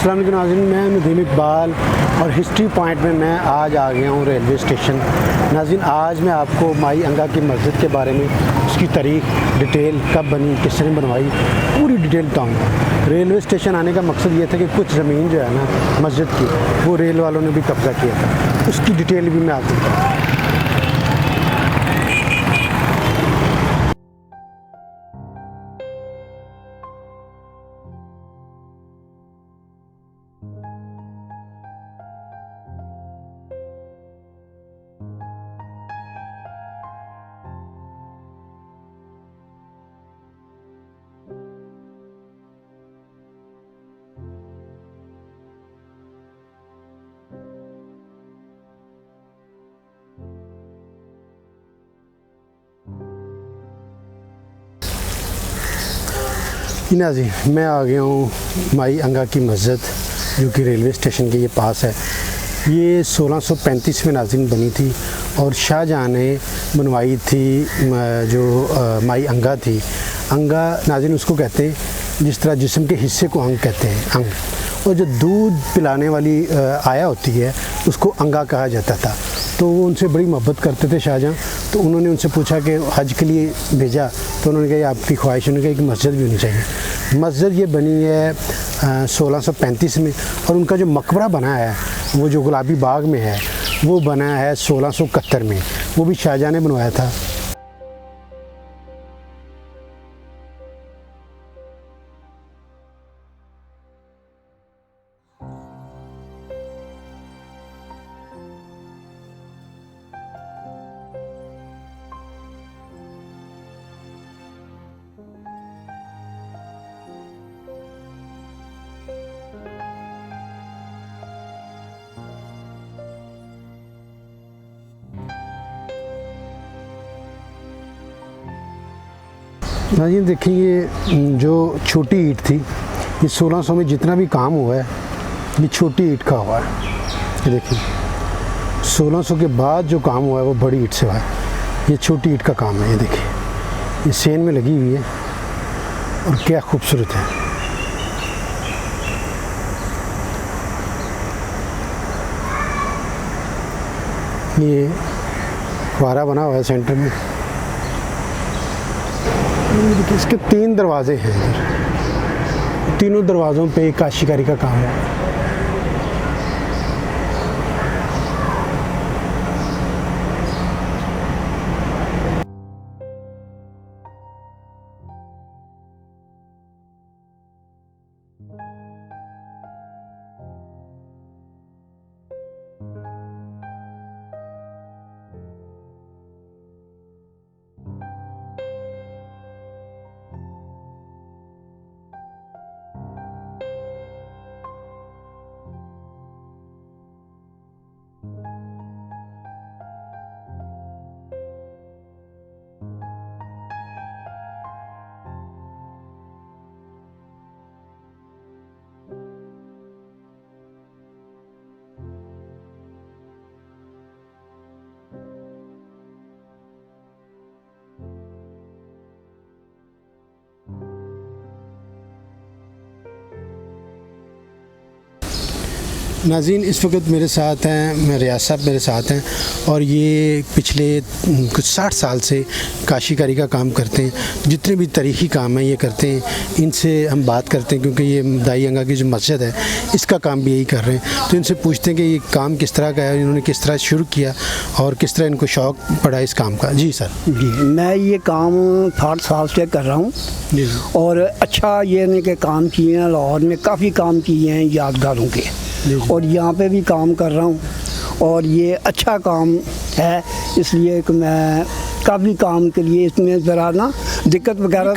अस्सलाम वालेकुम नाज़रीन, मैं नदीम इकबाल और हिस्ट्री पॉइंट में मैं आज आ गया हूँ रेलवे स्टेशन। नाज़रीन, आज मैं आपको माई अंगा की मस्जिद के बारे में, उसकी तारीख, डिटेल, कब बनी, किसने बनवाई, पूरी डिटेल बताऊँगा। रेलवे स्टेशन आने का मकसद ये था कि कुछ ज़मीन जो है ना मस्जिद की, वो रेल वालों ने भी कब्ज़ा किया था, उसकी डिटेल भी मैं आपको बताऊँगा। नाज़रीन, मैं आ गया हूँ माई अंगा की मस्जिद, जो कि रेलवे स्टेशन के ये पास है। ये 1635 में नाज़रीन बनी थी और शाहजहाँ ने बनवाई थी। जो माई अंगा थी, अंगा नाज़रीन उसको कहते हैं जिस तरह जिस्म के हिस्से को अंग कहते हैं, अंग। और जो दूध पिलाने वाली आया होती है उसको अंगा कहा जाता था। तो वो उनसे बड़ी मोहब्बत करते थे शाहजहाँ। तो उन्होंने उनसे पूछा कि हज के लिए भेजा, तो उन्होंने कहा आपकी ख्वाहिश, उन्होंने कहा कि मस्जिद भी होनी चाहिए। मस्जिद ये बनी है 1635 में, और उनका जो मकबरा बना है वो जो गुलाबी बाग में है वो बना है 1671 में, वो भी शाहजहाँ ने बनवाया था। नाज़रीन देखिए, ये जो छोटी ईंट थी, ये 1600 में जितना भी काम हुआ है ये छोटी ईंट का हुआ है। ये देखिए 1600 के बाद जो काम हुआ है वो बड़ी ईंट से हुआ है। ये छोटी ईंट का काम है। ये देखिए, ये सेन में लगी हुई है और क्या खूबसूरत है। ये फुहारा बना हुआ है सेंटर में। देखिए इसके 3 दरवाजे हैं इधर, तीनों दरवाज़ों पे काशीकारी का काम है। नाज़रीन, इस वक्त मेरे साथ हैं रियाज साहब, मेरे साथ हैं, और ये पिछले कुछ 60 साल से काशीकारी का काम करते हैं। जितने भी तारीख़ी काम हैं ये करते हैं। इनसे हम बात करते हैं क्योंकि ये दाई अंगा की जो मस्जिद है इसका काम भी यही कर रहे हैं। तो इनसे पूछते हैं कि ये काम किस तरह का है, इन्होंने किस तरह शुरू किया और किस तरह इनको शौक़ पड़ा इस काम का। जी सर। जी, मैं ये काम 60 साल से कर रहा हूँ और अच्छा ये नहीं कि काम किए हैं, लाहौर में काफ़ी काम किए हैं यादगारों के, और यहाँ पे भी काम कर रहा हूँ और ये अच्छा काम है। इसलिए कि मैं काफ़ी काम के लिए इसमें ज़रा ना दिक्कत वगैरह।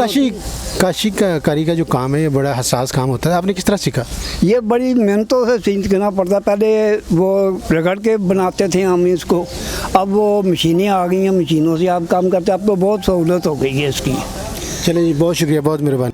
काशी का कारी का जो काम है ये बड़ा हसास काम होता है। आपने किस तरह सीखा? ये बड़ी मेहनतों से सीखना पड़ता। पहले वो रगड़ के बनाते थे हम इसको, अब वो मशीनें आ गई हैं, मशीनों से आप काम करते हैं। अब तो बहुत सहूलत हो गई है इसकी। चलिए जी, बहुत शुक्रिया, बहुत मेहरबानी।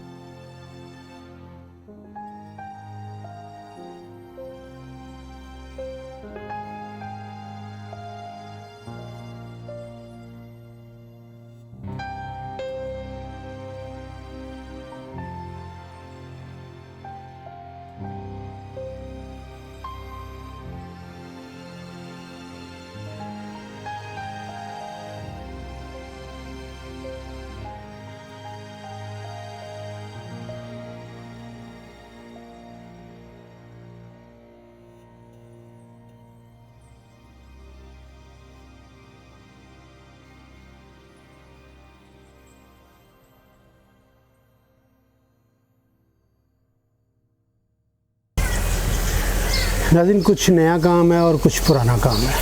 नाज़रीन, कुछ नया काम है और कुछ पुराना काम है।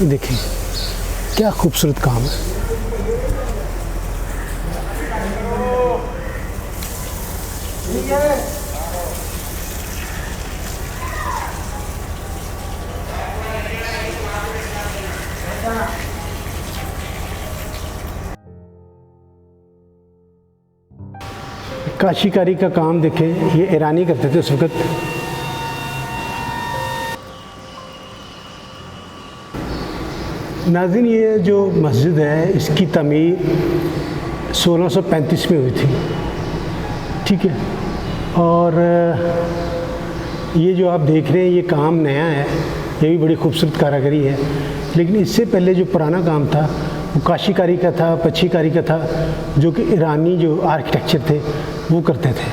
ये देखिए क्या खूबसूरत काम है। काशीकारी का काम देखें, ये ईरानी करते थे उस वक़्त। नाज़रीन, ये जो मस्जिद है इसकी तमीर 1635 में हुई थी, ठीक है। और ये जो आप देख रहे हैं ये काम नया है, ये भी बड़ी खूबसूरत कारीगरी है। लेकिन इससे पहले जो पुराना काम था वो काशीकारी का था, पच्छीकारी का था, जो कि ईरानी जो आर्किटेक्चर थे वो करते थे।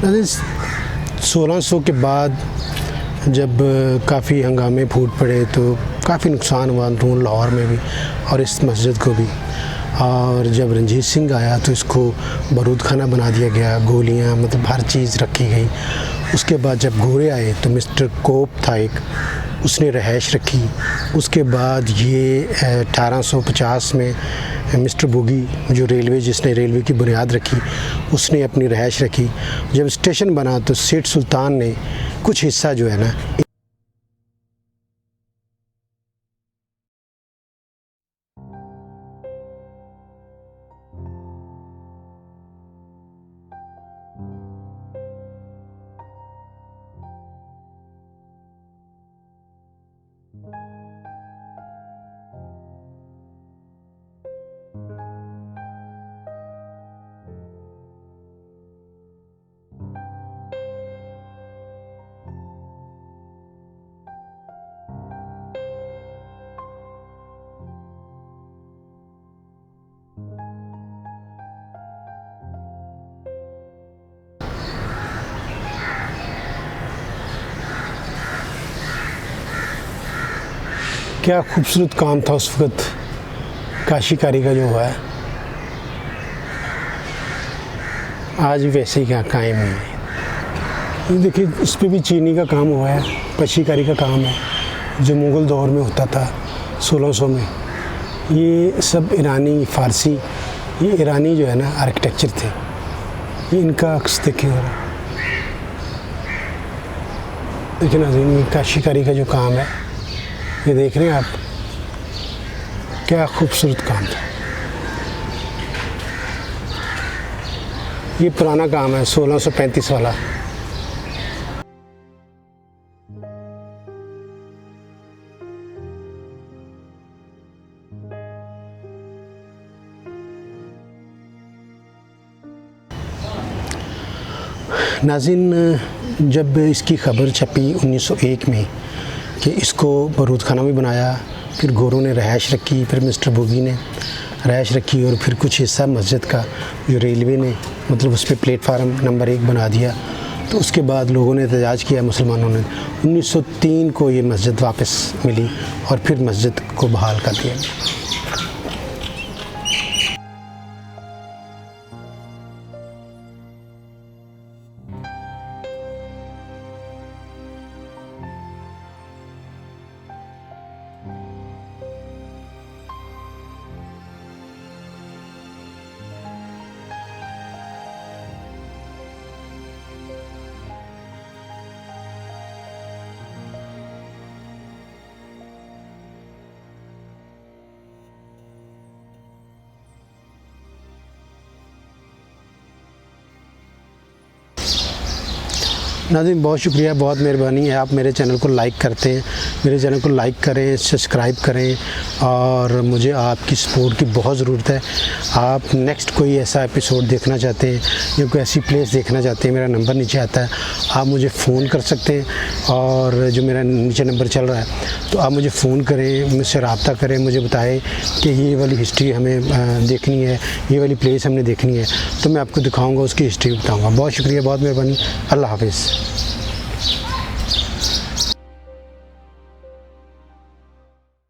नाज़रीन, 1600 के बाद जब काफ़ी हंगामे फूट पड़े तो काफ़ी नुकसान हुआ लाहौर में भी और इस मस्जिद को भी। और जब रंजीत सिंह आया तो इसको बारूद खाना बना दिया गया, गोलियां मतलब हर चीज़ रखी गई। उसके बाद जब गोरे आए तो मिस्टर कोप था एक, उसने रहायश रखी। उसके बाद ये 1850 में मिस्टर बुगी जो जिसने रेलवे की बुनियाद रखी, उसने अपनी रहायश रखी। जब स्टेशन बना तो सेठ सुल्तान ने कुछ हिस्सा जो है ना क्या खूबसूरत काम था उस वक़्त काशीकारी का जो हुआ है, आज भी वैसे ही क्या कायम है। ये देखिए इस पे भी चीनी का काम हुआ है, पच्छीकारी का काम है जो मुग़ल दौर में होता था 1600 में। ये सब ईरानी फ़ारसी, ये ईरानी जो है ना आर्किटेक्चर थे। ये इनका अक्स देखिए ज़रा, देखिए नाज़रीन, ये काशीकारी का जो काम है ये देख रहे हैं आप, क्या खूबसूरत काम था। ये पुराना काम है 1635 वाला। नाज़रीन, जब इसकी खबर छपी 1901 में कि इसको बारूद खाना भी बनाया, फिर गोरों ने रहायश रखी, फिर मिस्टर बुगी ने रहायश रखी और फिर कुछ हिस्सा मस्जिद का जो रेलवे ने मतलब उस पर प्लेटफार्म नंबर 1 बना दिया, तो उसके बाद लोगों ने एहतजाज किया, मुसलमानों ने। 1903 को ये मस्जिद वापस मिली और फिर मस्जिद को बहाल कर दिया। नाज़रीन बहुत शुक्रिया, बहुत मेहरबानी है, आप मेरे चैनल को लाइक करते हैं। मेरे चैनल को लाइक करें, सब्सक्राइब करें और मुझे आपकी सपोर्ट की बहुत ज़रूरत है। आप नेक्स्ट कोई ऐसा एपिसोड देखना चाहते हैं या कोई ऐसी प्लेस देखना चाहते हैं, मेरा नंबर नीचे आता है, आप मुझे फ़ोन कर सकते हैं। और जो मेरा नीचे नंबर चल रहा है तो आप मुझे फ़ोन करें, मुझसे रब्ता करें, मुझे बताएं कि ये वाली हिस्ट्री हमें देखनी है, ये वाली प्लेस हमने देखनी है, तो मैं आपको दिखाऊँगा, उसकी हिस्ट्री बताऊँगा। बहुत शुक्रिया, बहुत मेहरबानी, अल्लाह हाफ़िज़।